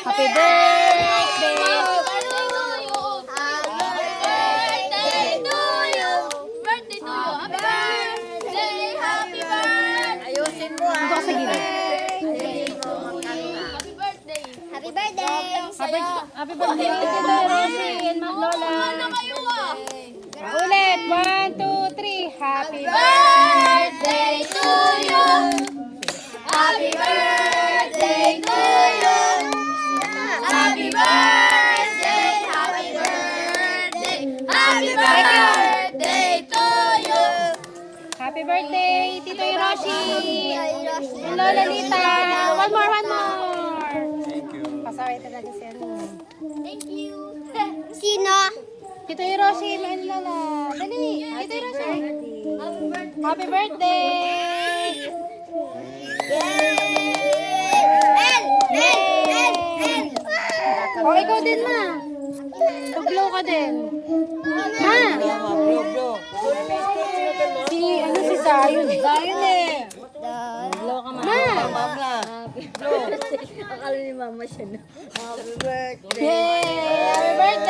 Happy birthday! Ayusin mo ha. Ito ka sa gilid. Happy birthday! Happy birthday, Tito Rosie and Ma'am Lola. Ulit, 1, 2, 3. Happy Birthday to you! Happy birthday to you! Happy birthday! Happy birthday! Happy birthday to you! Happy birthday, Tito Hiroshi and Lola Lita. One more. Thank you. Pasaway talaga si ano. Thank you! Sino? Tito Hiroshi and Lola. Dali, Tito Hiroshi. Happy birthday! O, ikaw din ma. Pag-blow ka din. Ma! Si Zion. Zion eh. Blow ka ma. Ma! Akala ni mama siya na. Yay! Happy birthday!